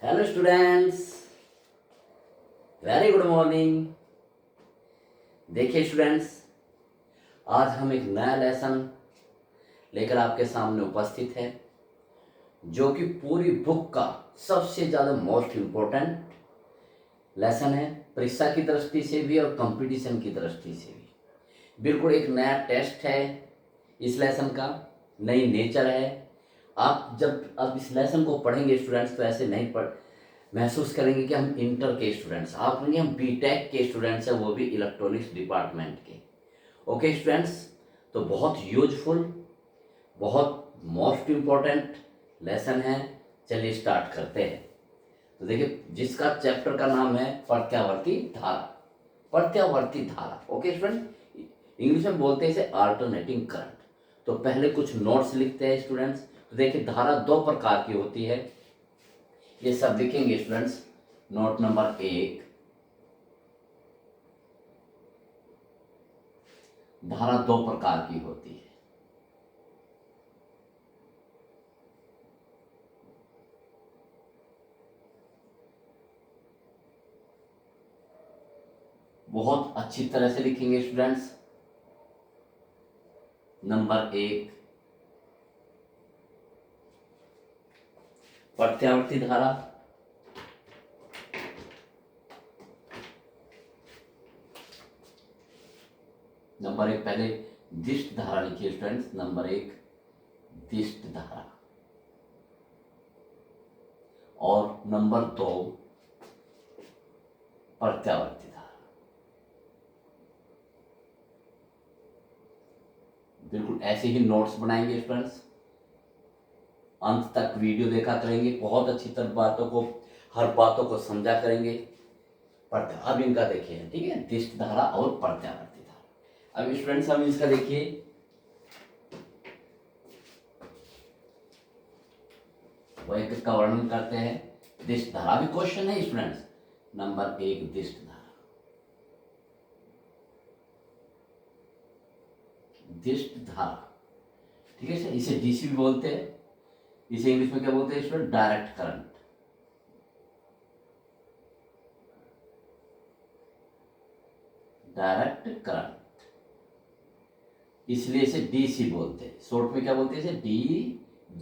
Hello students, very good morning. देखिए students, आज हम एक नया लेसन लेकर आपके सामने उपस्थित है, जो कि पूरी बुक का सबसे ज़्यादा मोस्ट इम्पोर्टेंट लेसन है, परीक्षा की दृष्टि से भी और कंपटीशन की दृष्टि से भी। बिल्कुल एक नया टेस्ट है इस लेसन का, नई नेचर है। आप जब अब इस लेसन को पढ़ेंगे स्टूडेंट्स, तो ऐसे नहीं पढ़ महसूस करेंगे कि हम इंटर के स्टूडेंट्स, आप कहेंगे हम बीटेक के स्टूडेंट्स हैं, वो भी इलेक्ट्रॉनिक्स डिपार्टमेंट के। ओके स्टूडेंट्स, तो बहुत यूजफुल, बहुत मोस्ट इम्पोर्टेंट लेसन है। चलिए स्टार्ट करते हैं। तो देखिए, जिसका चैप्टर का नाम है प्रत्यावर्ती धारा। प्रत्यावर्ती धारा, ओके स्टूडेंट, इंग्लिश में बोलते हैं इसे अल्टरनेटिंग करंट। तो पहले कुछ नोट्स लिखते हैं स्टूडेंट्स। तो देखिए, धारा दो प्रकार की होती है, ये सब लिखेंगे स्टूडेंट्स। नोट नंबर 1, धारा दो प्रकार की होती है। बहुत अच्छी तरह से लिखेंगे स्टूडेंट्स। नंबर 1, प्रत्यावर्ती धारा। नंबर 1 पहले दिष्ट धारा लिखिए स्टूडेंट्स। नंबर 1 दिष्ट धारा, और नंबर 2 प्रत्यावर्ती धारा। बिल्कुल ऐसे ही नोट्स बनाएंगे स्टूडेंट्स, अंत तक वीडियो देखा करेंगे, बहुत अच्छी तरह हर बातों को समझा करेंगे। अब इनका देखिए, ठीक है, दिष्ट धारा और प्रत्यावर्ती धारा। अब स्टूडेंट्स हम इसका देखिए, वह का वर्णन करते हैं। दिष्ट धारा भी क्वेश्चन है स्टूडेंट्स। नंबर 1 दिष्ट धारा, दिष्ट धारा, ठीक है सर, इसे डीसी भी बोलते हैं। इसे इंग्लिश में क्या बोलते हैं student? Direct current. Direct current, इसलिए इसे डीसी बोलते हैं। शॉर्ट में क्या बोलते हैं इसे?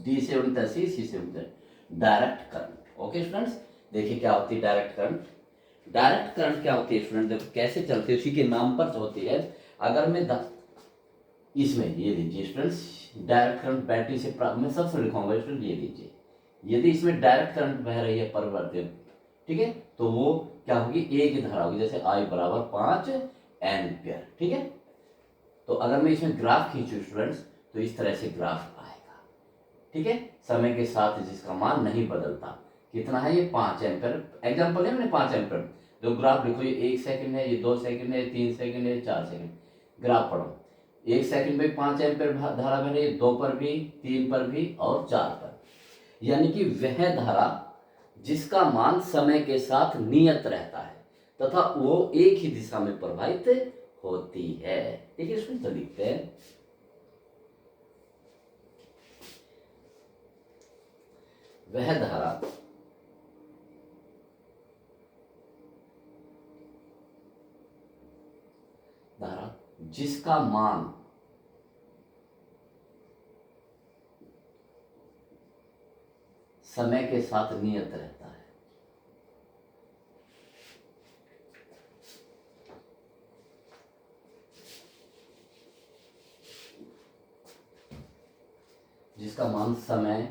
डी से बनता है सी से बनता है डायरेक्ट करंट। ओके स्टूडेंट्स, देखिए क्या होती है डायरेक्ट करंट। डायरेक्ट करंट क्या होती है स्टूडेंट? देखो कैसे चलती है, उसी के नाम पर होती है। अगर मैं इसमें ये लीजिए स्टूडेंट्स, डायरेक्ट करंट बैटरी से प्राप्त, मैं सबसे लिखूंगा स्टूडेंट, ये लीजिए। यदि इसमें डायरेक्ट करंट बह रही है परिवर्तित, ठीक है, तो वो क्या होगी? एक ही धारा होगी, जैसे I बराबर 5 एम्पियर, ठीक है। तो अगर मैं इसमें ग्राफ खींचूं स्टूडेंट्स, तो इस तरह से ग्राफ आएगा, ठीक है, समय के साथ जिसका मान नहीं बदलता। कितना है ये? 5 एम्पियर। एग्जाम्पल है मैंने 5 एम्पियर। जो ग्राफ लिखो, ये 1 सेकंड है, ये 2 सेकंड है, 3 सेकंड है, 4 सेकंड। ग्राफ पढ़ो, 1 सेकंड में 5 एम्पियर धारा बह रही है, 2 पर भी, 3 पर भी और 4 पर। यानी कि वह धारा जिसका मान समय के साथ नियत रहता है तथा वो एक ही दिशा में प्रवाहित होती है। देखिए इसमें तो लिखते हैं, वह धारा जिसका मान समय के साथ नियत रहता है। जिसका मान समय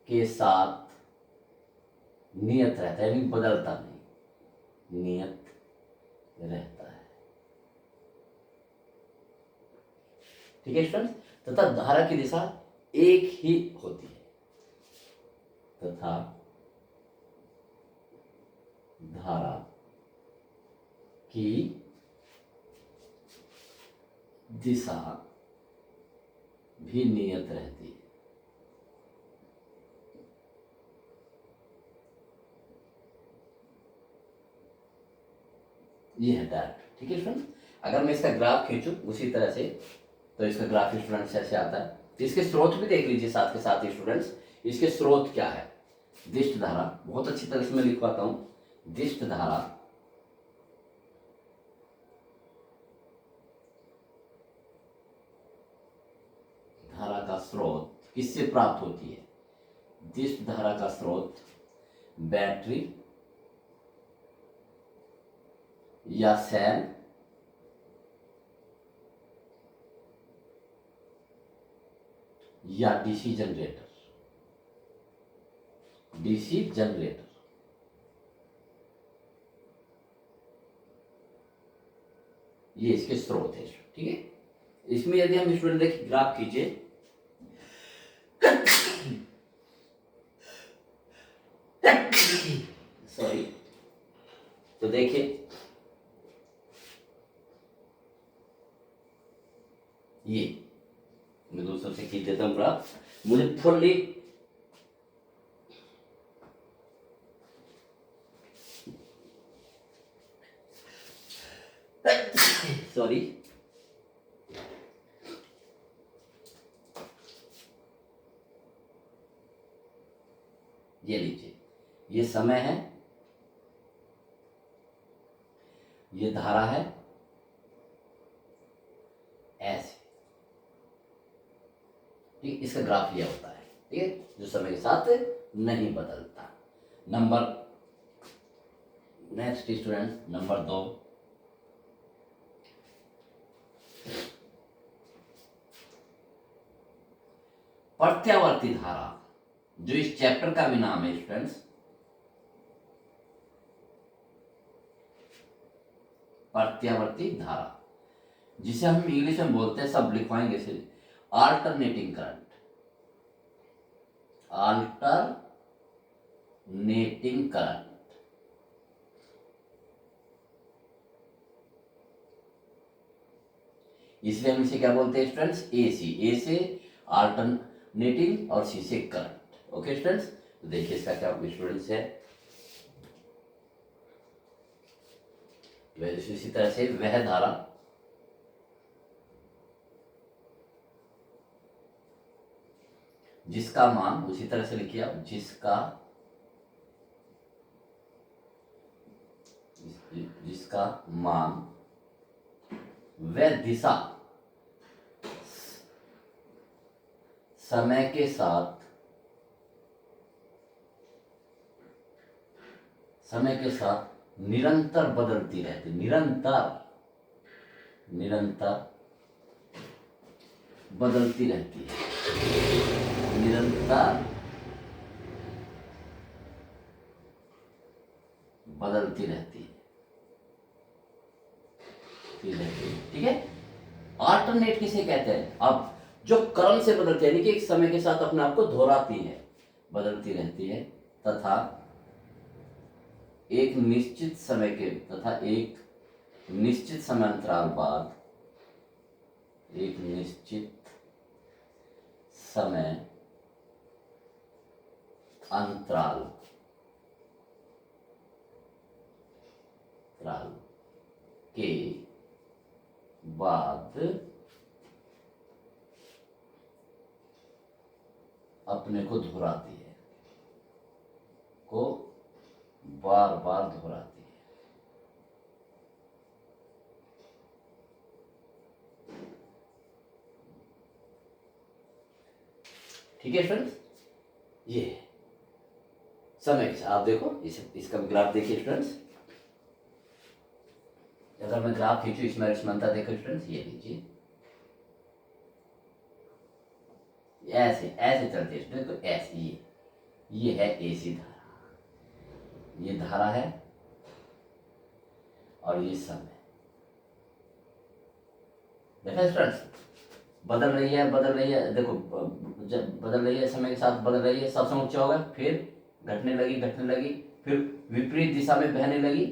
के साथ नियत रहता है, यानी बदलता नहीं, नियत रहता है, ठीक है स्टूडेंट्स। तथा धारा की दिशा एक ही होती है, तथा धारा की दिशा भी नियत रहती है। ये है डायरेक्ट, ठीक है स्टूडेंट। अगर मैं इसका ग्राफ खींचूं उसी तरह से, तो इसका ग्राफ स्टूडेंट्स ऐसे आता है। इसके स्रोत भी देख लीजिए साथ के साथ ही स्टूडेंट्स, इसके स्रोत क्या है? दिष्ट धारा, बहुत अच्छी तरह से मैं लिखवाता हूं, दिष्ट धारा धारा का स्रोत किससे प्राप्त होती है? दिष्ट धारा का स्रोत बैटरी या सेल या डीसी जनरेटर, डीसी जनरेटर, ये इसके स्रोत है। ठीक है, इसमें यदि हम स्टूडेंट देखिए ग्राफ कीजिए, सॉरी, तो देखिए ये मैं दूसरों से खींच देता हूं ग्राफ, मुझे फुल्ली सॉरी, ये लीजिए, ये समय है, ये धारा है, ऐसे, ठीक, इसका ग्राफ ये होता है। ठीक है, जो समय के साथ नहीं बदलता। नंबर नेक्स्ट स्टूडेंट, नंबर 2, प्रत्यावर्ती धारा, जो इस चैप्टर का भी नाम है स्टूडेंट्स, प्रत्यावर्ती धारा, जिसे हम इंग्लिश में बोलते हैं, सब लिखवाएंगे इसे, अल्टरनेटिंग करंट, अल्टरनेटिंग करंट। इसलिए हम इसे क्या बोलते हैं स्टूडेंट्स? एसी, ए से अल्टरनेटिंग और सी से करंट। ओके स्टूडेंट्स, तो देखिए इसका क्या स्टूडेंट्स है, इसी तरह से वह धारा जिसका मान, उसी तरह से लिखिए आप, जिसका मान व दिशा समय के साथ निरंतर बदलती रहती, निरंतर बदलती रहती है, निरंतर बदलती रहती है। ठीक है, अल्टरनेट किसे कहते हैं? अब जो क्रम से बदलती है, यानी कि एक समय के साथ अपने आप को दोहराती है, बदलती रहती है, तथा एक निश्चित समय अंतराल बाद, एक निश्चित समय अंतराल के बाद अपने को दोहराती है, को बार बार दोहराती है। ठीक है फ्रेंड्स, ये समय के आप देखो इसका ग्राफ देखिए स्टूडेंट्स, अगर मैं ग्राफ खींचू इसमें अक्षमता देखो स्टूडेंट्स, ये लीजिए, ऐसे ऐसे चलती है स्टूडेंट, तो ऐसे ये है एसी धारा, ये धारा है और ये समय। देखा स्टूडेंट्स, बदल रही है, देखो जब बदल रही है, समय के साथ बदल रही है, सब समय ऊंचा होगा, फिर घटने लगी, फिर विपरीत दिशा में बहने लगी,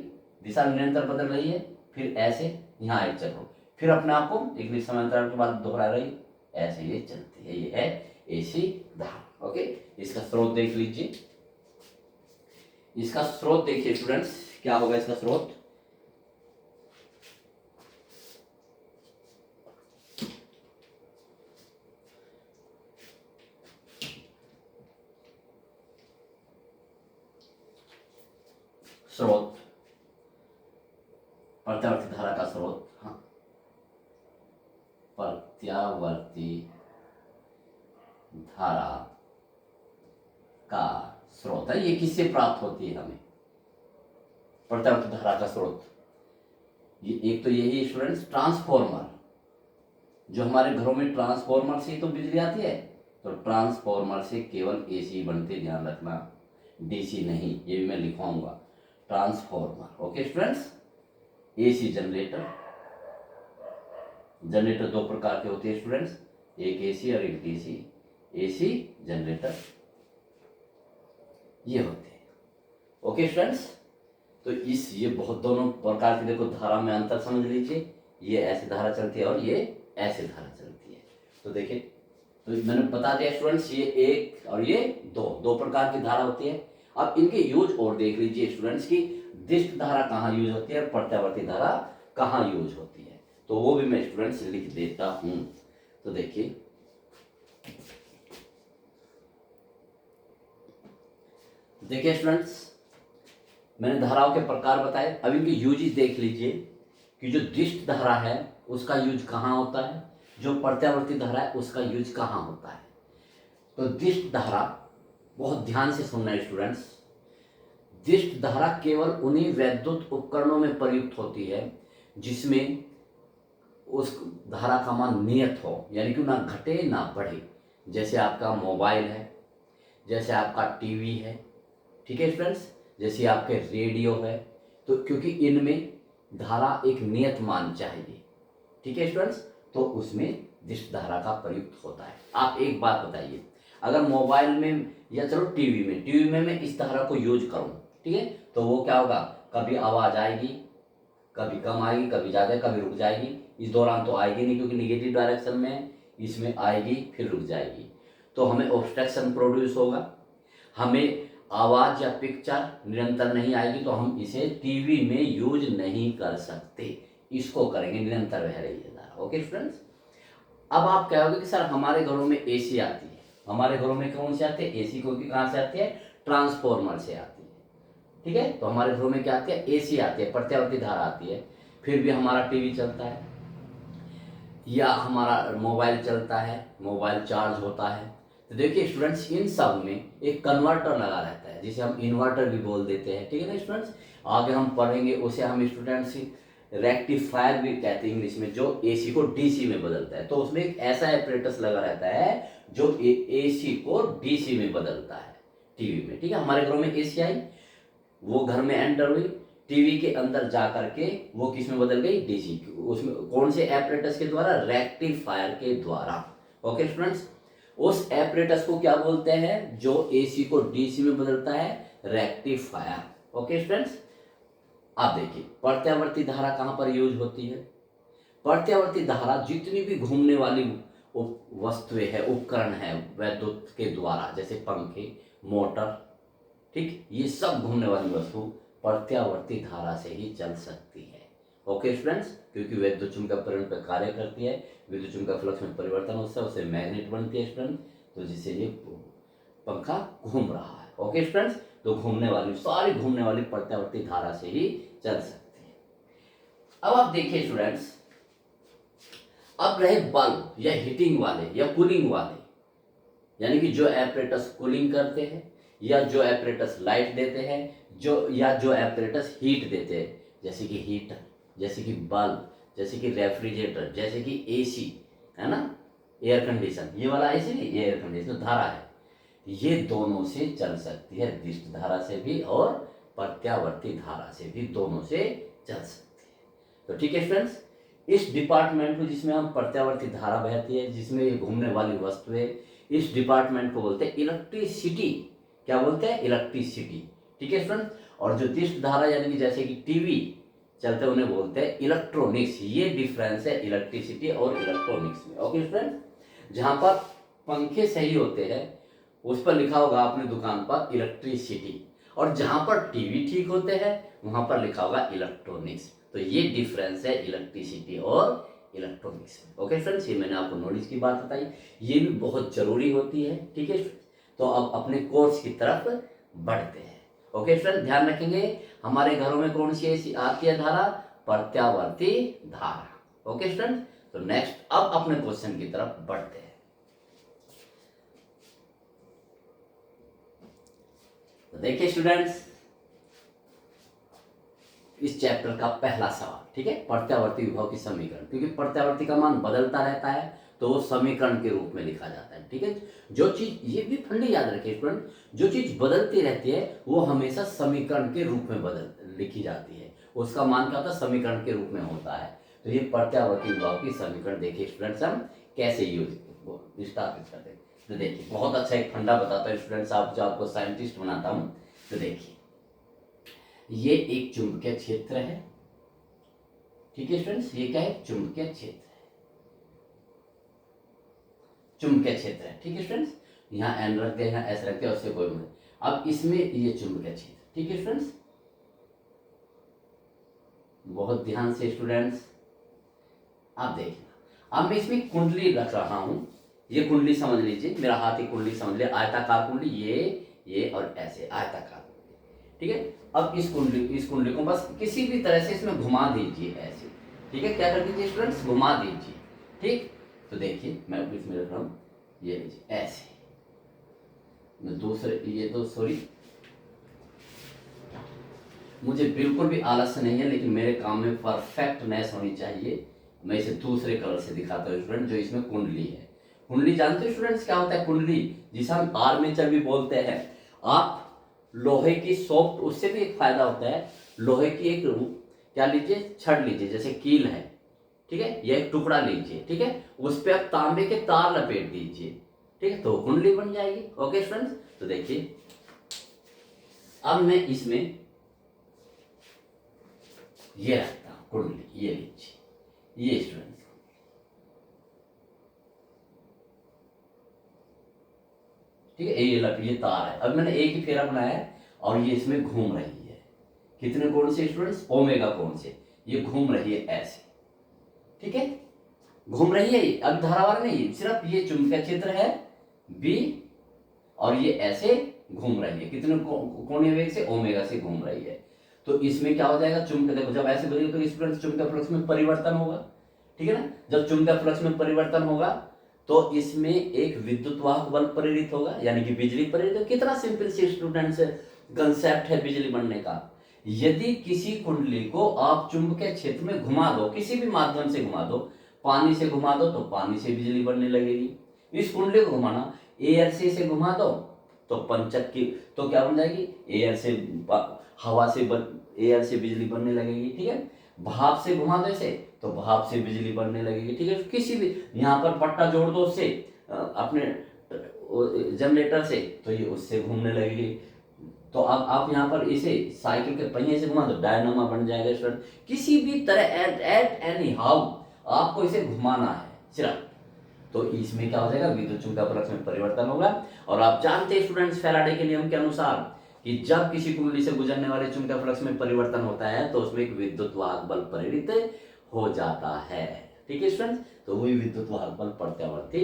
दिशा निरंतर बदल रही है, फिर ऐसे यहाँ एक चक्र, फिर अपने आप को एक निश्चित समय अंतराल के बाद दोहरा रही, ऐसे ये चलती है। ये है एसी धारा। ओके, इसका स्रोत देख लीजिए, इसका स्रोत देखिए स्टूडेंट्स, क्या होगा इसका स्रोत? स्रोत, प्रत्यावर्ती धारा का स्रोत, हाँ, प्रत्यावर्ती धारा का स्रोत है। ये किससे प्राप्त होती है हमें? प्रत्यावर्ती धारा का स्रोत, ये एक तो यही स्टूडेंट्स ट्रांसफॉर्मर, जो हमारे घरों में ट्रांसफॉर्मर से तो बिजली आती है, तो ट्रांसफॉर्मर से केवल एसी बनते, ध्यान रखना, डीसी नहीं, ये भी मैं लिखवाऊंगा, transformer. Okay students, AC generator, generator दो प्रकार के होते हैं स्टूडेंट्स, एक एसी और एक डीसी। एसी जनरेटर ये होते हैं। ओके स्टूडेंट्स, तो ये बहुत दोनों प्रकार की, देखो धारा में अंतर समझ लीजिए, ये ऐसे धारा चलती है और ये ऐसे धारा चलती है। तो देखिए, तो मैंने बता दिया स्टूडेंट्स, ये एक और ये दो प्रकार की धारा होती है। अब इनके यूज और देख लीजिए स्टूडेंट्स की दिष्ट धारा कहाँ यूज होती है, प्रत्यावर्ती धारा कहाँ यूज होती है, तो वो भी मैं स्टूडेंट्स लिख देता हूं। तो देखिए, स्टूडेंट्स, मैंने धाराओं के प्रकार बताए, अब इनके यूजेस देख लीजिए कि जो दिष्ट धारा है उसका यूज कहाँ होता है, जो प्रत्यावर्ती धारा है उसका यूज कहाँ होता है। तो दिष्ट धारा, बहुत ध्यान से सुनना है स्टूडेंट्स, दिष्ट धारा केवल उन्हीं वैद्युत उपकरणों में प्रयुक्त होती है जिसमें उस धारा का मान नियत हो, यानी कि ना घटे ना बढ़े। जैसे आपका मोबाइल है, जैसे आपका टीवी है, ठीक है स्टूडेंट्स, जैसे आपके रेडियो है, तो क्योंकि इनमें धारा एक नियत मान चाहिए, ठीक है स्टूडेंट्स, तो उसमें दिष्ट धारा का प्रयुक्त होता है। आप एक बात बताइए, अगर मोबाइल में या चलो टीवी में मैं इस धारा को यूज करूं, ठीक है, तो वो क्या होगा, कभी आवाज आएगी, कभी कम आएगी, कभी ज़्यादा, कभी रुक जाएगी, इस दौरान तो आएगी नहीं क्योंकि निगेटिव डायरेक्शन में, इसमें आएगी फिर रुक जाएगी, तो हमें ऑब्स्ट्रक्शन प्रोड्यूस होगा, हमें आवाज या पिक्चर निरंतर नहीं आएगी, तो हम इसे टीवी में यूज नहीं कर सकते, इसको करेंगे निरंतर बह रही है धारा। ओके स्टूडेंट्स, अब आप कहोगे कि सर हमारे घरों में एसी आती है, हमारे घरों में कौन से आते हैं, एसी, क्योंकि कहाँ से आती है, ट्रांसफॉर्मर से आती है, ठीक है, तो हमारे घरों में क्या आती है, एसी आती है, प्रत्यावर्ती धारा आती है, फिर भी हमारा टीवी चलता है या हमारा मोबाइल चलता है, मोबाइल चार्ज होता है। तो देखिए स्टूडेंट्स, इन सब में एक कन्वर्टर लगा रहता है जिसे हम इन्वर्टर भी बोल देते हैं, ठीक है ना स्टूडेंट्स, आगे हम पढ़ेंगे उसे हम स्टूडेंट्स रेक्टिफायर भी कहते हैं इंग्लिश में, जो एसी को डीसी में बदलता है। तो उसमें एक ऐसा एपरेटस लगा रहता है जो एसी को डीसी में बदलता है टीवी में, ठीक है, हमारे घरों में एसी आई, वो घर में एंटर हुई, टीवी के अंदर जा करके वो किस में बदल गई, डीसी, उसमें कौन से एपरेटस के द्वारा, रेक्टिफायर के द्वारा। ओके स्टूडेंट्स, उस एपरेटस को क्या बोलते हैं, जो एसी को डीसी में बदलता है, रेक्टिफायर। ओके स्टूडेंट्स, आप देखिए प्रत्यावर्ती धारा कहां पर यूज होती है, प्रत्यावर्ती धारा जितनी भी घूमने वाली वस्तुएं है, उपकरण है वैद्युत के द्वारा, जैसे पंखे, मोटर, ठीक, ये सब घूमने वाली वस्तु प्रत्यावर्ती धारा से ही चल सकती है। ओके स्टूडेंट्स, क्योंकि विद्युत चुंबकीय पर कार्य करती है, विद्युत चुंबकीय फ्लक्स में परिवर्तन होता है, उससे मैग्नेट बनती है स्टूडेंट, तो जिससे ये पंखा घूम रहा है। ओके स्टूडेंट्स, तो सारी घूमने वाली प्रत्यावर्ती धारा से ही चल सकती है। अब आप देखिए स्टूडेंट्स, अब रहे बल्ब या हीटिंग वाले या कूलिंग वाले, यानी कि जो एपरेटस कूलिंग करते हैं या जो एपरेटस लाइट देते हैं, जो एपरेटस हीट देते हैं, जैसे कि हीटर, जैसे कि बल्ब, जैसे कि रेफ्रिजरेटर, जैसे कि एसी, है ना, एयर कंडीशन, ये वाला एसी नहीं, ये एयर कंडीशन धारा है, ये दोनों से चल सकती है, दिष्ट धारा से भी और प्रत्यावर्ती धारा से भी, दोनों से चल सकती है। तो ठीक है फ्रेंड्स, इस डिपार्टमेंट को जिसमें हम प्रत्यावर्ती धारा बहती है, जिसमें ये घूमने वाली वस्तुएं, इस डिपार्टमेंट को बोलते हैं इलेक्ट्रिसिटी। क्या बोलते हैं, इलेक्ट्रिसिटी, ठीक है फ्रेंड्स। और जो दिष्ट धारा यानी कि जैसे कि टीवी चलते उन्हें बोलते हैं इलेक्ट्रॉनिक्स। ये डिफरेंस है इलेक्ट्रिसिटी और इलेक्ट्रॉनिक्स में। ओके फ्रेंड्स, जहां पर पंखे सही होते हैं उस पर लिखा होगा आपने दुकान पर इलेक्ट्रिसिटी, और जहां पर टीवी ठीक होते हैं वहां पर लिखा होगा इलेक्ट्रॉनिक्स। तो ये डिफरेंस है इलेक्ट्रिसिटी और इलेक्ट्रॉनिक्स में। ओके फ्रेंड्स, ये मैंने आपको नॉलेज की बात बताई, ये भी बहुत जरूरी होती है, ठीक है। तो अब अपने कोर्स की तरफ बढ़ते हैं। ओके स्टूडेंट, ध्यान रखेंगे हमारे घरों में कौन सी ऐसी आती है धारा, प्रत्यावर्ती धारा। ओके स्टूडेंट, तो नेक्स्ट अब अपने क्वेश्चन की तरफ बढ़ते हैं। तो देखिए स्टूडेंट्स, इस चैप्टर का पहला सवाल, ठीक है, प्रत्यावर्ती विभव की समीकरण, क्योंकि प्रत्यावर्ती का मान बदलता रहता है तो वो समीकरण के रूप में लिखा जाता है, ठीक है। जो चीज, ये भी फंडी याद रखिए स्टूडेंट, जो चीज बदलती रहती है वो हमेशा समीकरण के रूप में बदल लिखी जाती है, उसका मान क्या होता है, समीकरण के रूप में होता है। तो ये प्रत्यावर्ती विभव की समीकरण देखिए स्टूडेंट्स हम कैसे यूज स्थापित करते हैं। तो देखिए बहुत अच्छा एक फंडा बताता है स्टूडेंट्स, आप जो आपको साइंटिस्ट बनाता हूँ। तो देखिए ये एक चुंबकीय क्षेत्र है, ठीक है स्टूडेंट्स, ये क्या है, चुंबकीय क्षेत्र है, चुंबकीय क्षेत्र है, ठीक है स्टूडेंट्स। यहाँ एन रखते हैं, यहाँ एस रखते हैं, उससे कोई मतलब। अब इसमें ये चुंबकीय क्षेत्र, ठीक है स्टूडेंट्स, बहुत ध्यान से स्टूडेंट्स आप देखना। अब मैं इसमें कुंडली रख रहा हूं, ये कुंडली समझ लीजिए, मेरा हाथ की कुंडली समझ लिया, आयताकार कुंडली, ये और ऐसे आयताकार कुंडली, ठीक है। अब इस कुंडली को बस किसी भी तरह से इसमें घुमा दीजिए ऐसे, ठीक है, क्या कर दीजिए स्टूडेंट्स, घुमा दीजिए, ठीक। तो देखिए मैं इसमें रख रहा हूं, ये लीजिए ऐसे, मैं दूसरे, ये तो सॉरी, मुझे बिल्कुल भी आलस्य नहीं है, लेकिन मेरे काम में परफेक्टनेस होनी चाहिए। मैं इसे दूसरे कलर से दिखाता हूँ स्टूडेंट, जो इसमें कुंडली है। कुंडली जानते हो स्टूडेंट्स क्या होता है, कुंडली जिसे हम आर्मेचर भी बोलते हैं। आप लोहे की सॉफ्ट, उससे भी एक फायदा होता है, लोहे की एक क्या लीजिए, छड़ लीजिए, जैसे कील है, ठीक है, यह एक टुकड़ा लीजिए, ठीक है, उस पर आप तांबे के तार लपेट दीजिए, ठीक है, तो कुंडली बन जाएगी। ओके स्टूडेंट्स, तो देखिए अब मैं इसमें ये रखता हूं कुंडली, ये लीजिए, ये स्टूडेंट्स, ठीक है, ये तार है। अब मैंने एक ही फेरा बनाया है और ये इसमें घूम रही है, कितने कोण से स्टूडेंट्स, ओमेगा कोण से ये घूम रही है ऐसे, ठीक है, घूम रही है। अब धारावार नहीं, सिर्फ ये चुंबकीय क्षेत्र है बी और ये ऐसे घूम रही है, कितने कोणीय वेग से, ओमेगा से घूम रही है। तो इसमें क्या हो जाएगा, चुंबकीय, देखो जब ऐसे बदलेगा तो स्टूडेंट्स चुंबकीय फ्लक्स में परिवर्तन होगा, ठीक है ना। जब चुंबकीय फ्लक्स में परिवर्तन होगा तो इसमें एक विद्युत वाहक बल प्रेरित होगा, यानी कि बिजली प्रेरित होगी। कितना सिंपल सी स्टूडेंट्स कंसेप्ट है बिजली बनने का। यदि किसी कुंडली को आप चुंबकीय क्षेत्र में घुमा दो, किसी भी माध्यम से घुमा दो, पानी से घुमा दो तो पानी से बिजली बनने लगेगी। इस कुंडली को घुमाना, एयर से घुमा दो तो पंचक की, तो क्या बन जाएगी, एयर से, हवा से एयर से बिजली बनने लगेगी, ठीक है। भाप से घुमा दो इसे तो भाप से बिजली बनने लगेगी, ठीक है। किसी भी, यहाँ पर पट्टा जोड़ दो उससे, अपने जनरेटर से, तो ये उससे घूमने लगेगी। तो अब आप यहाँ पर इसे साइकिल के पहिए से घुमा दो, डायनामा बन जाएगा स्टूडेंट। किसी भी तरह एट एनी हाउ आपको इसे घुमाना है सिर्फ, तो इसमें क्या हो जाएगा, विद्युत चुंबकीय फ्लक्स में परिवर्तन होगा। और आप जानते हैं स्टूडेंट्स, फैराडे के नियम के अनुसार कि जब किसी कुंडली से गुजरने वाले चुंबकीय फ्लक्स में परिवर्तन होता है तो उसमें एक विद्युत वाहक बल प्रेरित हो जाता है, ठीक है स्टूडेंट्स। तो वही विद्युत वाहक बल प्रत्यावर्ती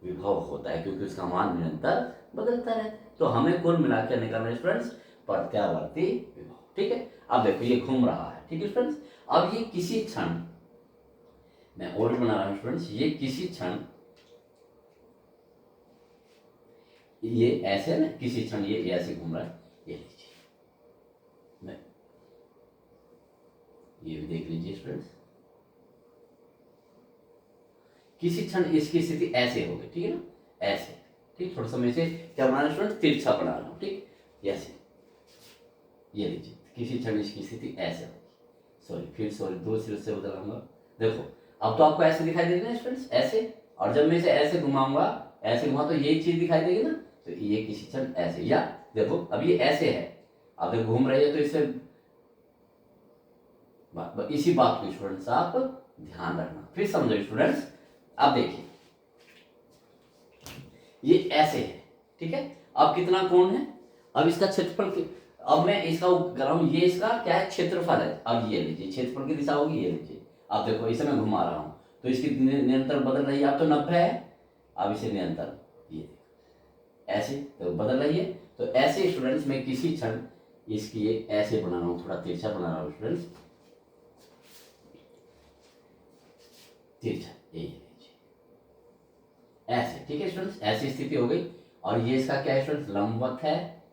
विभव होता है, क्योंकि उसका मान निरंतर बदलता रहता है। तो हमें कुल मिला के निकालना स्टूडेंट्स प्रत्यावर्ती विभव, ठीक है। अब देखो ये घूम रहा है, ठीक है स्टूडेंट्स। अब ये किसी क्षण, मैं और बना रहा हूं स्टूडेंट्स, ये किसी क्षण, ये ऐसे ना, किसी क्षण ये ऐसे घूम रहा है, ये लीजिए, मैं ये भी देख लीजिए स्टूडेंट्स, किसी क्षण इसकी स्थिति ऐसे होगी, ठीक है ना, ऐसे, ठीक। थोड़ा समय से क्या बना रहा स्टूडेंट, तिरछा बना रहा हूं, ठीक, ऐसे, ये लीजिए, किसी क्षण इसकी स्थिति ऐसे होगी, सॉरी दूसरे से बदलाऊंगा। देखो अब तो आपको ऐसे दिखाई देगा स्टूडेंट्स, ऐसे, और जब मैं इसे ऐसे घुमाऊंगा, ऐसे घुमा तो यही चीज दिखाई देगी ना, तो ये किसी क्षण ऐसे, या देखो अब ये ऐसे है, अब ये घूम रही है, तो इससे इसी बात को स्टूडेंट्स आप ध्यान रखना, फिर समझो स्टूडेंट्स। अब देखिए ये ऐसे है, ठीक है। अब कितना कोण है, अब इसका क्षेत्रफल, अब मैं इसका कर रहा हूं, ये इसका क्या है, क्षेत्रफल है। अब ये लीजिए, क्षेत्रफल की दिशा होगी, ये लीजिए, अब देखो इसे मैं घुमा रहा हूं तो इसकी निरंतर बदल रही है, अब तो 90 है, अब इसे निरंतर, ये ऐसे तो बदल रही है। तो ऐसे स्टूडेंट्स में किसी क्षण इसकी ये ऐसे बना रहा हूँ, थोड़ा तिरछा बना रहा हूँ स्टूडेंट्स, तिरछा ये ऐसे, ठीक है स्टूडेंट्स, ऐसी स्थिति हो गई। और ये इसका क्या है स्टूडेंट्स, लंबवत है,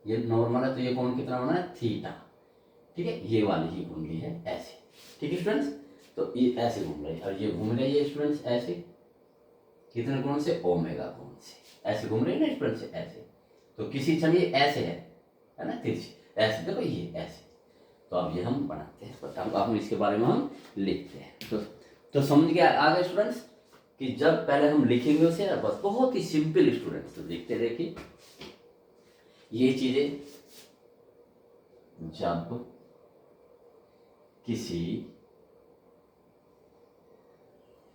ये नॉर्मल है, तो ये कोण कितना बना है, थीटा, ठीक है, ये वाली ही कुंडली है ऐसे, ठीक है स्टूडेंट्स। तो ये ऐसे घूम रही है और ये घूम रही है स्टूडेंट्स ऐसे, कितने कोण से, ओमेगा कोण से, ऐसे घूम रही है ना स्टूडेंट्स ऐसे। तो किसी क्षण ये ऐसे है ना, तिरछी ऐसे, देखो ये ऐसे। तो अब ये हम बनाते हैं, अब हम इसके बारे में हम लिखते हैं। तो समझ गया आ गए स्टूडेंट्स कि जब पहले हम लिखेंगे उसे ना, बस बहुत ही सिंपल स्टूडेंट्स, तो देखते देखिए ये चीजें, जब किसी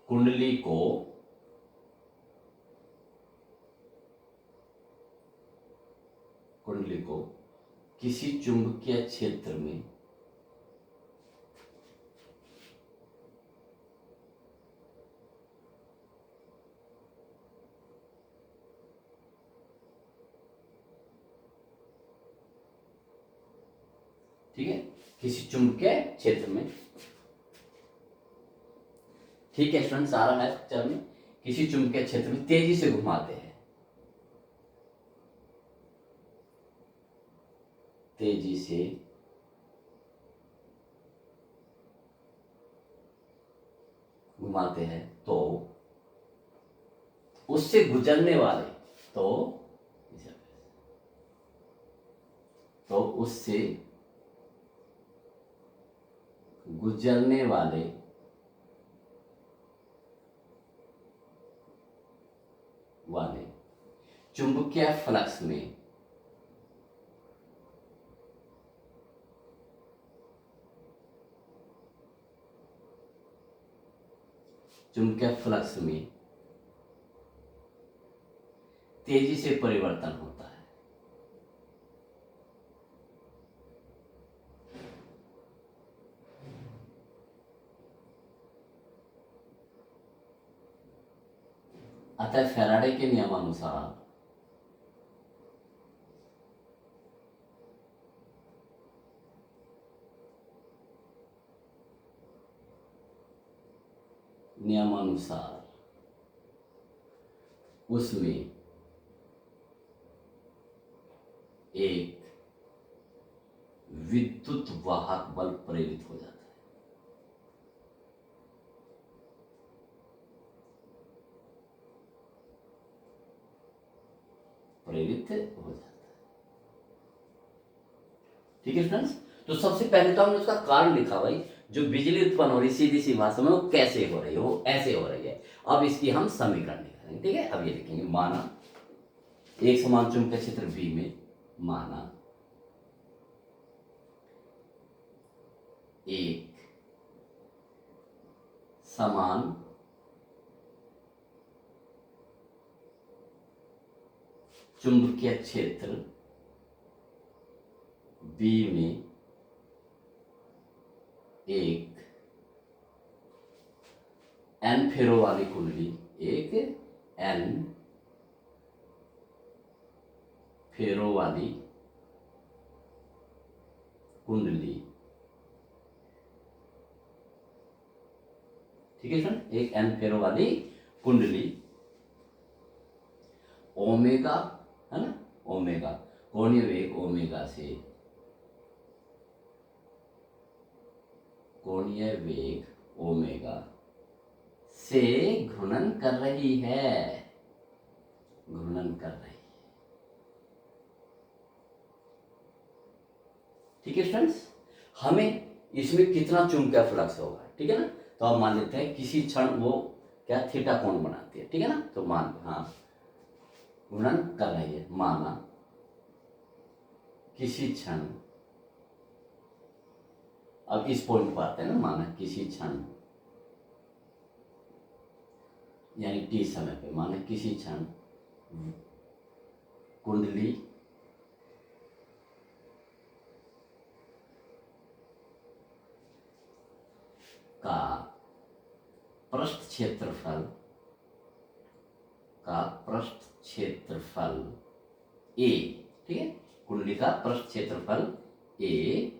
कुंडली को किसी चुंबकीय क्षेत्र में ठीक है, किसी चुंबकीय क्षेत्र में, ठीक है स्टूडेंट्स, आ रहा है पिक्चर में, किसी चुंबकीय क्षेत्र में तेजी से घुमाते हैं, तेजी से घुमाते हैं, तो उससे गुजरने वाले, तो उससे गुजरने वाले चुंबकीय फ्लक्स में तेजी से परिवर्तन होता है। अतः फैराडे के नियमानुसार उसमें एक विद्युत वाहक बल प्रेरित हो जाता है। ठीक है फ्रेंड्स। तो सबसे पहले तो हमने उसका कारण लिखा भाई, जो बिजली उत्पन्न हो रही सीधी सी भाषा में, वो कैसे हो रही है, वो ऐसे हो रही है। अब इसकी हम समीकरण लिखेंगे, ठीक है। अब ये लिखेंगे, माना एक समान चुंबकीय क्षेत्र बी में, माना एक समान चुंबकीय क्षेत्र बी में एक एन फेरो वाली कुंडली, एक एन फेरो वाली कुंडली, ठीक है सर, एक एन फेरो वाली कुंडली ओमेगा, है ना, ओमेगा कोणीय वेग ओमेगा से, कोणीय वेग ओमेगा से घूर्णन कर रही है, घूर्णन कर रही है। ठीक है स्टूडेंट्स, हमें इसमें कितना चुंबकीय फ्लक्स होगा, ठीक है ना। तो अब मान लेते हैं किसी क्षण वो क्या थीटा कोण बनाती है, ठीक है ना। तो मान, हाँ, घूर्णन कर रही है, माना किसी क्षण, अब इस पॉइंट पर आते हैं ना, माना किसी क्षण यानी टी समय पे, माना किसी क्षण कुंडली का पृष्ठ क्षेत्रफल ए, ठीक है, कुंडली का पृष्ठ क्षेत्रफल ए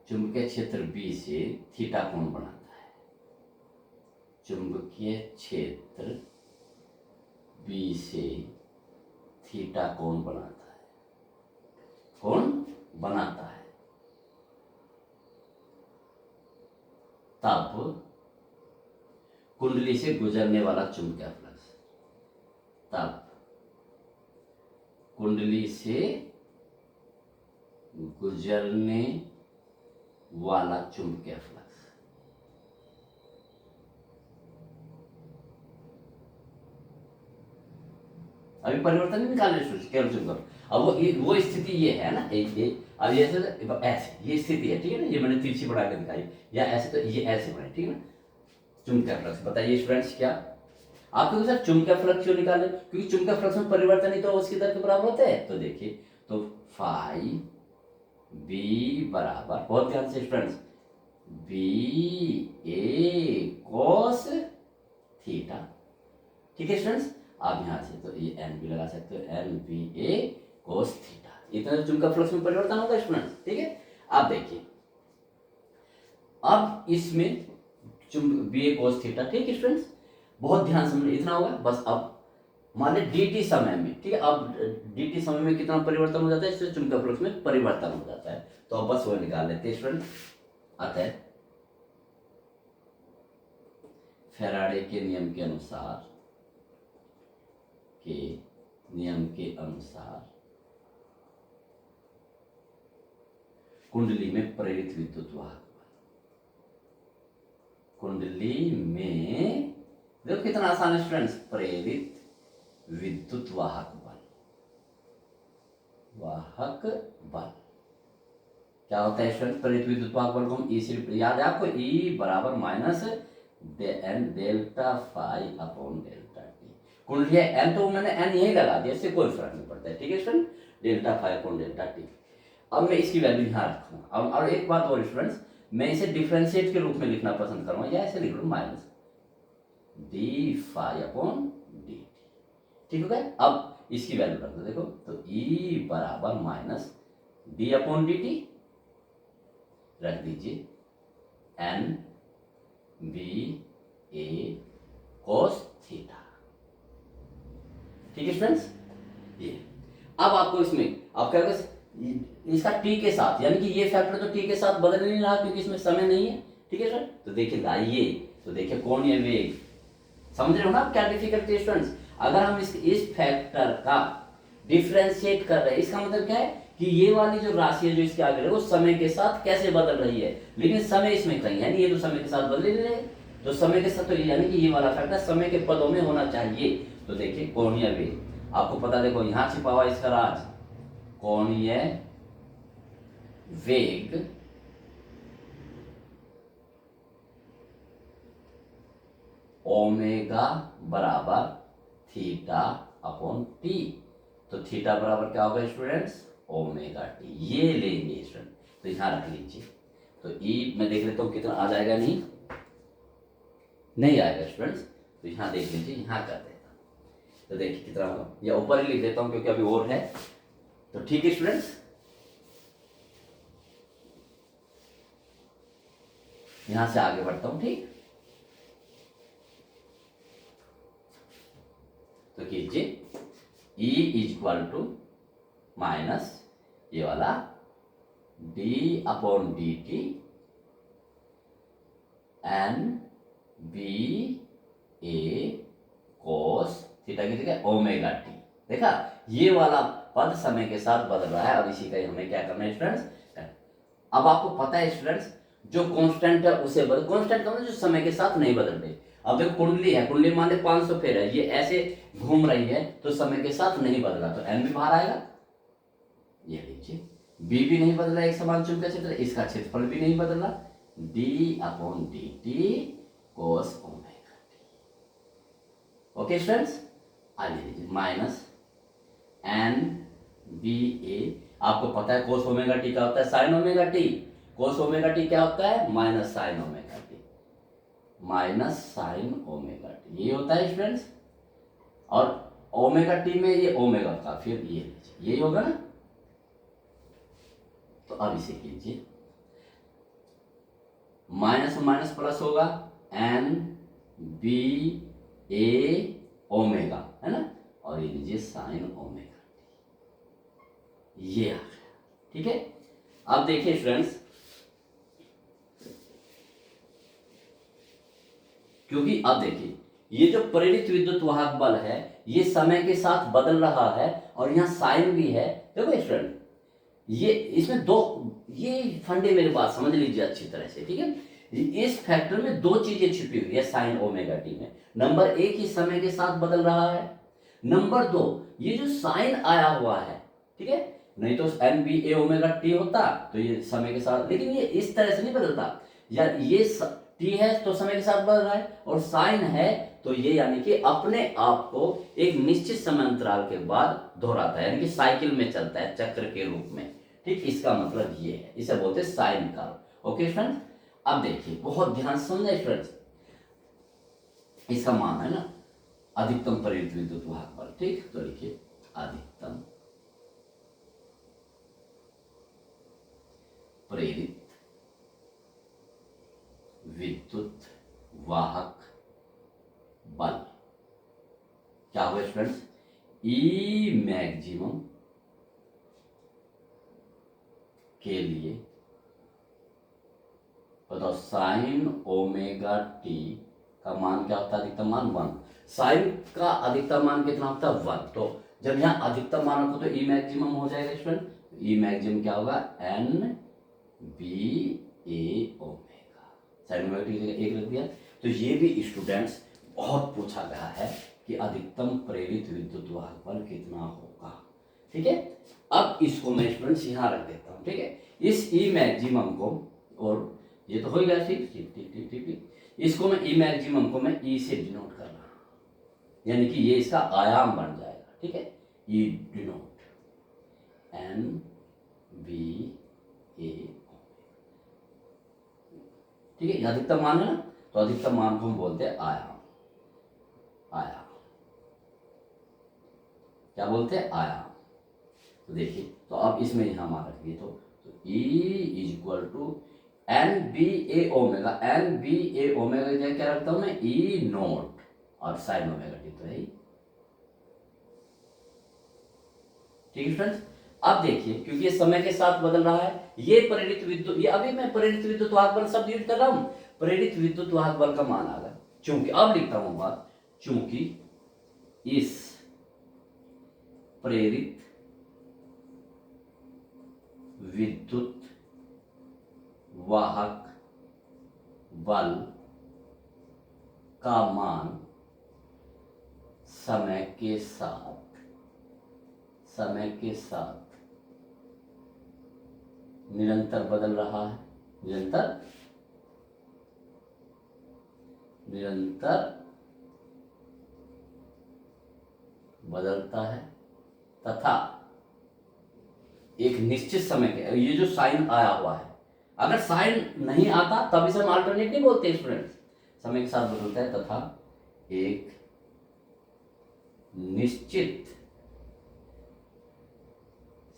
चुंबकीय क्षेत्र बी से थीटा कोण बनाता है। चुंबकीय क्षेत्र बी से थीटा कोण बनाता है, कोण बनाता है। तब कुंडली से गुजरने वाला चुंबकीय फ्लक्स, तब कुंडली से गुजरने वाला चुंबकीय फ्लक्स, अभी परिवर्तन नहीं निकालने केवल चुंबक। अब वो स्थिति ये है ना, ये अब ये ऐसे ये स्थिति है, ठीक है ना, ये मैंने तिरछी बढ़ा के दिखाई, या ऐसे तो ये ऐसे बने, ठीक है ना। चुंबकीय फ्लक्स बताइए स्टूडेंट्स, क्या आपको सर चुंबकीय फ्लक्स क्यों निकाले? क्योंकि चुंबकीय फ्लक्स में परिवर्तन ही तो उसकी दर के बराबर होता है। तो देखिए, तो फाई बी बराबर, बहुत ध्यान से स्टूडेंट्स, बी ए कॉस थीटा, ठीक है स्टूडेंट्स। आप यहाँ से तो ये एन भी लगा सकते हो, N B A cos theta, इतना चुंबकीय फ्लक्स में परिवर्तन होगा स्टूडेंट्स, ठीक है। आप देखिए, अब इसमें बी ए कोस थीटा, ठीक है स्टूडेंट्स, बहुत ध्यान से इतना होगा बस। अब मान लीजिए डी टी समय में, ठीक है, अब डी टी समय में कितना परिवर्तन हो जाता है, इससे चुंबकीय फ्लक्स में परिवर्तन हो जाता है। तो अब बस वो निकाल लेते हैं स्टूडेंट। आता है फैराडे के नियम के अनुसार, के नियम के अनुसार कुंडली में प्रेरित विद्युत वाहक बल, कुंडली में देखो कितना आसान है स्टूडेंट्स, प्रेरित विद्युत वाहक बल, वाहक बल क्या होता है स्टूडेंट? प्रेरित विद्युत वाहक बल को हम ई से याद है आपको, ई बराबर minus N delta phi upon delta T. कुंडली एन तो मैंने एन यही लगा दिया, इससे कोई फर्क नहीं पड़ता है, ठीक है student, delta phi upon delta T. अब मैं इसकी वैल्यू यहाँ रखूंगा। अब और एक बात और स्टूडेंट्स, मैं इसे डिफरेंशिएट के रूप में लिखना पसंद करूंगा, या ऐसे लिख लूँ minus D phi upon D T, ठीक हो गया। अब इसकी वैल्यू रख दो, देखो तो ई बराबर minus D upon D T रख दीजिए, N B A cos theta, ठीक है स्टूडेंट्स। ये अब आपको इसमें आप क्या करें, इसका टी के साथ, यानी कि ये फैक्टर तो टी के साथ बदल नहीं रहा क्योंकि इसमें समय नहीं है, ठीक है सर। तो देखिए आइए, तो देखिए कौन ये वेग, समझ रहे हो ना आप क्या डिफिकल्टी है स्टूडेंट्स। अगर हम इस फैक्टर का डिफरेंशिएट कर रहे हैं, इसका मतलब क्या है कि ये वाली जो राशि है जो इसके आगे है वो समय के साथ कैसे बदल रही है, लेकिन समय इसमें कहीं है नहीं, ये तो समय के साथ बदल नहीं रहे, तो समय के साथ तो यानी कि ये वाला फैक्टर समय के पदों में होना चाहिए। तो देखिए कोणीय वेग, आपको पता, देखो यहाँ छिपा हुआ इसका राज, कोणीय वेग ओमेगा बराबर थीटा अपॉन टी। तो थीटा बराबर क्या होगा स्टूडेंट्स, ओमेगा टी, ये लेंगे स्टूडेंट, तो यहां रख लीजिए। तो ई मैं देख लेता हूं कितना आ जाएगा, नहीं आएगा स्टूडेंट्स, तो यहां देख लीजिए, यहां कर देता हूं, तो देखिए कितना होगा, या ऊपर ही लिख देता हूं क्योंकि अभी और है। तो ठीक है स्टूडेंट्स, यहां से आगे बढ़ता हूं, ठीक। तो कीजिए E is equal to minus ये वाला D upon D T N B A cos theta की जगह ओमेगा टी। देखा, ये वाला पद समय के साथ बदल रहा है, और इसी का हमें क्या करना है स्टूडेंट्स। अब आपको पता है स्टूडेंट्स, जो कांस्टेंट है उसे बदल, कांस्टेंट का मतलब जो समय के साथ नहीं बदल रहे। अब देखो कुंडली है, कुंडली मान ली 500 फेर है, ये ऐसे घूम रही है तो समय के साथ नहीं बदला, तो एन भी बाहर आएगा। ये लीजिए, बी भी नहीं बदला, एक समान चुंबकीय क्षेत्र, इसका क्षेत्रफल भी नहीं बदला, डी अपॉन डी टी कोस ओमेगा टी। ओके स्टूडेंट्स, आइए माइनस एन बी ए, आपको पता है कोस ओमेगा टी क्या होता है, साइन ओमेगा टी। कोस ओमेगा टी क्या होता है, minus sign omega T, minus sign omega T, ये होता है स्टूडेंट्स। और ओमेगा टी में ये ओमेगा का, फिर ये यही होगा ना, तो अब इसे कीजिए, माइनस माइनस प्लस होगा, एन बी ए ओमेगा, है ना, और ये लीजिए साइन ओमेगा, ये आ गया। ठीक है, अब देखिए फ्रेंड्स, क्योंकि अब देखिए ये जो प्रेरित विद्युत वाहक बल है ये समय के साथ बदल रहा है, और यहाँ साइन भी है। देखो स्टूडेंट, ये इसमें दो, ये फंडे मेरी बात समझ लीजिए अच्छी तरह से, ठीक है। इस फैक्टर में दो चीजें छिपी हुई है साइन ओमेगा टी में। नंबर एक, ये समय के साथ बदल रहा है। नंबर दो, ये जो साइन आया हुआ है, ठीक है, नहीं तो N B A omega T होता तो ये समय के साथ, लेकिन ये इस तरह से नहीं बदलता यार, ये टी है तो समय के साथ बदल रहा है, और साइन है तो ये यानी कि अपने आप को एक निश्चित समय अंतराल के बाद दोहराता है, यानी कि साइकिल में चलता है चक्र के रूप में। ठीक, इसका मतलब ये है, इसे बोलते हैं साइन कर्व। ओके फ्रेंड्स, अब देखिए बहुत ध्यान से समझे फ्रेंड्स, इसका मान है ना अधिकतम प्रेरित विद्युत वाहक बल। ठीक, तो लिखिए अधिकतम प्रेरित विद्युत वाहक बल क्या हुआ स्टूडेंट्स, ई मैक्सिमम के लिए बताओ साइन ओमेगा टी का मान क्या होता है, अधिकतम मान 1। साइन का अधिकतम मान कितना होता है 1, तो जब यहाँ अधिकतम मान होगा तो ई मैक्सिमम हो जाएगा स्टूडेंट। ई मैक्सिमम क्या होगा, N B A omega, sign omega T की जगह एक रख दिया। तो ये भी स्टूडेंट्स बहुत पूछा गया है कि अधिकतम प्रेरित विद्युत वाहक बल कितना होगा। ठीक है, अब इसको मैं स्टूडेंट्स यहाँ रख देता हूँ। ठीक है, इस ई मैक्सिमम को, और ये तो हो गया, ठीक ठीक ठीक ठीक ठीक ठीक, इसको मैं ई मैक्सिमम को मैं ई से डिनोट कर रहा हूँ, यानी कि ये इसका आयाम बन जाएगा। ठीक है, ई डिनोट एन बी ए, ठीक है, अधिकतम मान है ना, तो अधिकतम मान को हम बोलते हैं आयाम। आयाम क्या बोलते हैं, आयाम। तो देखिए, तो अब इसमें यहां मान रखिए, तो E is equal to N B A omega, N B A omega की जगह क्या रखता हूं मैं, ई नोट, और साइन ओमेगा टी तो है ही। ठीक है फ्रेंड्स, अब देखिए क्योंकि ये समय के साथ बदल रहा है, ये प्रेरित विद्युत, ये अभी मैं प्रेरित विद्युत वाहक बल शब्द यूज कर रहा हूं, प्रेरित विद्युत वाहक बल का मान आ गया। चूंकि अब लिखता हूं बात, चूंकि इस प्रेरित विद्युत वाहक बल का मान समय के साथ निरंतर बदल रहा है, निरंतर बदलता है, तथा एक निश्चित समय के, ये जो साइन आया हुआ है, अगर साइन नहीं आता तब इसे हम अल्टरनेट नहीं बोलते स्टूडेंट्स, समय के साथ बदलता है तथा एक निश्चित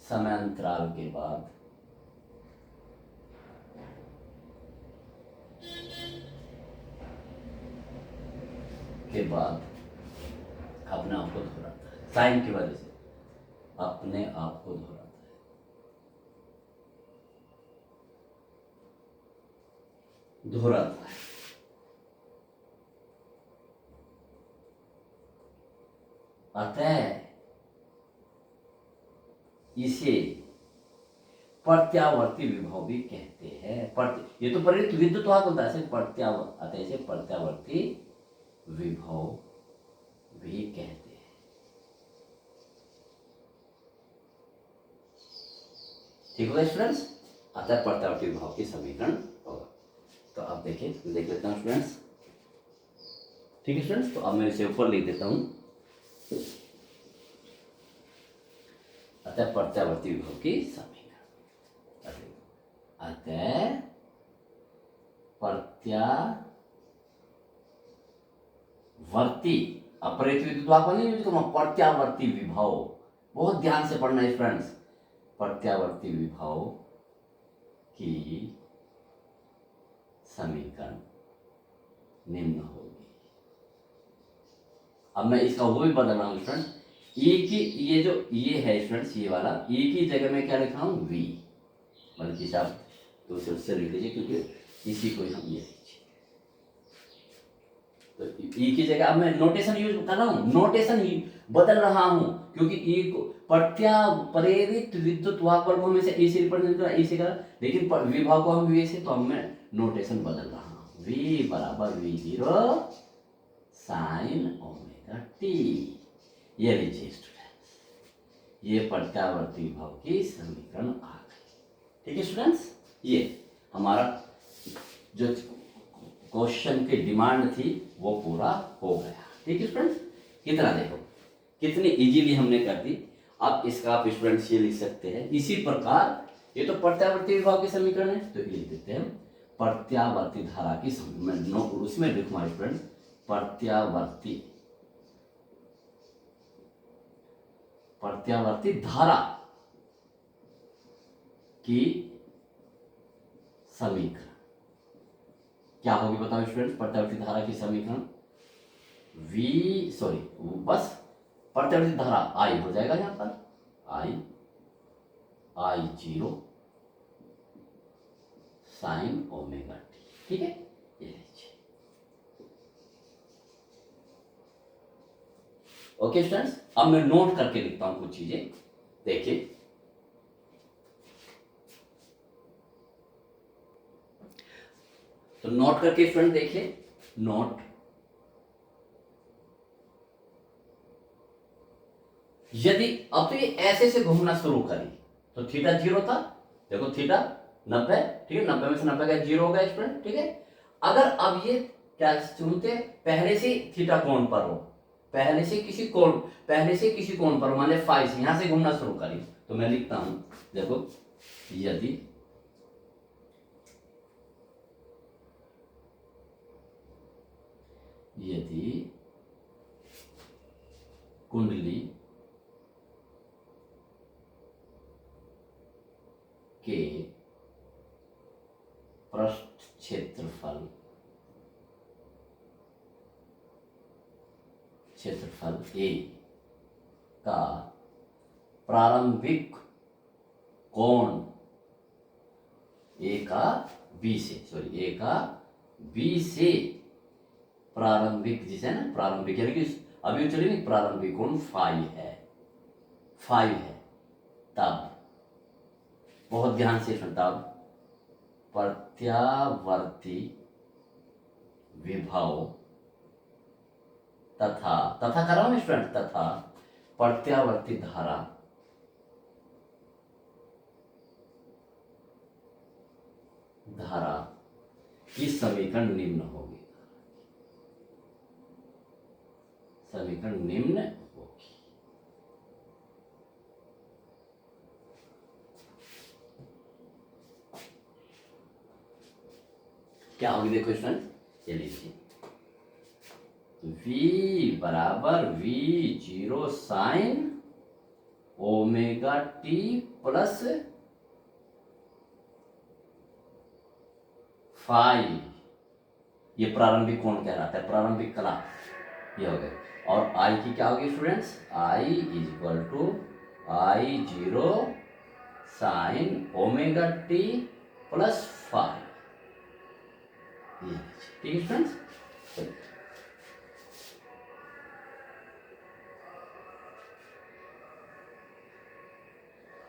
समय अंतराल के बाद अपने आप को दोहराता है, साइन की वजह से अपने आप को दोहराता है। अतः इसे प्रत्यावर्ती विभव भी कहते हैं। ये तो प्रेरित विद्युत वाहक होता है, अतः इसे प्रत्यावर्ती विभव भी कहते हैं। ठीक होगा स्टूडेंट्स, अतः प्रत्यावर्ती विभव की समीकरण होगा। तो अब देखिए, देख लेता हूँ स्टूडेंट्स। ठीक है स्टूडेंट्स, तो अब मैं इसे ऊपर लिख देता हूँ, अतः प्रत्यावर्ती विभव की समीकरण, अतः प्रत्यावर्ती, प्रेरित विद्युत वाहक नहीं यूज करूंगा, प्रत्यावर्ती विभव, बहुत ध्यान से पढ़ना है फ्रेंड्स, प्रत्यावर्ती विभव की समीकरण निम्न होगी। अब मैं इसका वो भी बदल रहा हूँ स्टूडेंट, ई की ये जो ये है स्टूडेंट्स, ये वाला ई की जगह में क्या लिख रहा हूँ वी, बल्कि आप दूसरे उससे लिख लीजिए क्योंकि इसी को हम ये लीजिए। तो ई की जगह अब मैं नोटेशन यूज कर रहा हूँ, नोटेशन ही बदल रहा हूँ क्योंकि ई को प्रेरित विद्युत वाहक पर हमें से ई से रिप्रेजेंट करा, ई से करा, लेकिन विभव को हम वी से, तो हम मैं नोटेशन बदल रहा हूँ। वी बराबर we zero sine omega T. ये लीजिए स्टूडेंट्स, ये प्रत्यावर्ती विभव की समीकरण आ गई। ठीक है स्टूडेंट्स, ये हमारा जो क्वेश्चन की डिमांड थी वो पूरा हो गया। ठीक है स्टूडेंट्स, कितना देखो कितनी इजीली हमने कर दी। अब इसका आप स्टूडेंट्स ये लिख सकते हैं इसी प्रकार। ये तो प्रत्यावर्ती विभव की समीकरण है, तो ये लिख देते हैं प्रत्यावर्ती धारा की समीकरण। उसमें लिखूंगा स्टूडेंट प्रत्यावर्ती धारा की समीकरण क्या होगी बताओ स्टूडेंट। प्रत्यावर्ती धारा की समीकरण बस प्रत्यावर्ती धारा आई हो जाएगा यहां पर, आई जीरो साइन ओमेगा टी। ठीक है, ये लीजिए। ओके स्टूडेंट्स, अब मैं नोट करके लिखता हूं कुछ चीजें, देखिए। तो नोट करके स्टूडेंट देखिए, नोट यदि अब तो ये ऐसे से घूमना शुरू करी तो थीटा जीरो था, देखो थीटा 90, ठीक है, 90 में से 90 का जीरो हो गया स्टूडेंट। ठीक है, अगर अब ये क्या चुनते पहले से थीटा कोण पर हो, पहले से किसी कोण पर, मान ले फाई से यहां से घूमना शुरू करी, तो मैं लिखता हूं देखो, यदि कुंडली के पृष्ठ क्षेत्रफल ए का प्रारंभिक कोण ए का बी से प्रारंभिक, जिसे ना प्रारंभिक यानी कि अभी चलिए नहीं, प्रारंभिक कोण फाई है, तब बहुत ध्यान से सुनता, प्रत्यावर्ती विभव तथा कर रहा हूं स्टूडेंट, तथा प्रत्यावर्ती धारा की समीकरण निम्न होगी, क्या होगी देखो स्टूडेंट, ये लीजिए, V बराबर V zero sine omega T plus phi, ये प्रारंभिक कोण कह रहा था, प्रारंभिक कला, ये हो गया। और I की क्या होगी students, I is equal to I zero sine omega T plus phi. ठीक है स्टूडेंट्स,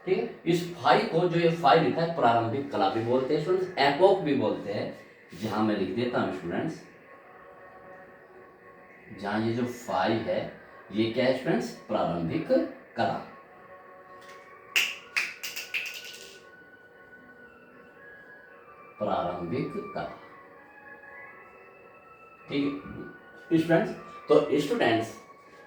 ठीक है। इस फाई को, जो ये फाई लिखा है, प्रारंभिक कला भी बोलते हैं स्टूडेंट्स, एपोक भी बोलते हैं। जहां मैं लिख देता हूं स्टूडेंट्स, जहां ये जो फाई है ये क्या है स्टूडेंट्स, प्रारंभिक कला। ठीक है स्टूडेंट्स, तो स्टूडेंट्स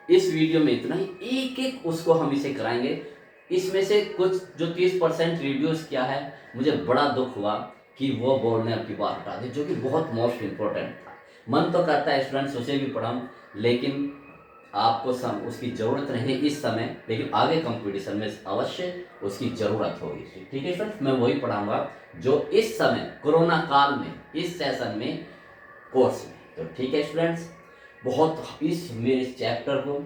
इस वीडियो में इतना ही, एक एक उसको हम इसे कराएंगे। इसमें से कुछ जो 30% वीडियोस क्या है, मुझे बड़ा दुख हुआ कि वो बोर्ड ने आपकी बात हटा दी, जो कि बहुत मोस्ट इंपॉर्टेंट था। मन तो करता है स्टूडेंट्स उसे भी पढ़ाऊं, लेकिन आपको उसकी ज़रूरत नहीं है इस समय, लेकिन आगे कंपटीशन में अवश्य उसकी ज़रूरत होगी। ठीक है फ्रेंड्स, मैं वही पढ़ाऊंगा जो इस समय कोरोना काल में, इस सेशन में, कोर्स में। तो ठीक है स्टूडेंट्स, बहुत इस मेरे चैप्टर को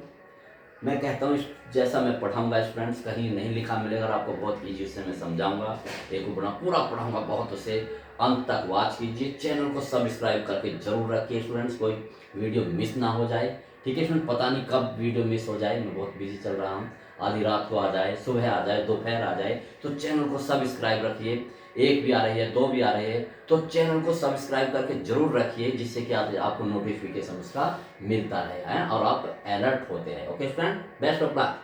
मैं कहता हूँ जैसा मैं पढ़ाऊंगा स्टूडेंट्स, कहीं नहीं लिखा मिलेगा, और आपको बहुत ईजी से मैं समझाऊंगा, एक बड़ा पूरा पढ़ाऊंगा बहुत, उसे अंत तक वॉच कीजिए। चैनल को सब्सक्राइब करके जरूर रखिए स्टूडेंट्स, कोई वीडियो मिस ना हो जाए। ठीक है स्टूडेंट, पता नहीं कब वीडियो मिस हो जाए, मैं बहुत बिजी चल रहा हूँ, आधी रात को आ जाए, सुबह आ जाए, दोपहर आ जाए, तो चैनल को सब्सक्राइब रखिए। एक भी आ रही है, दो भी आ रही है, तो चैनल को सब्सक्राइब करके जरूर रखिए, जिससे कि आपको नोटिफिकेशन उसका मिलता रहे है और आप अलर्ट होते हैं। Okay friend, best of luck.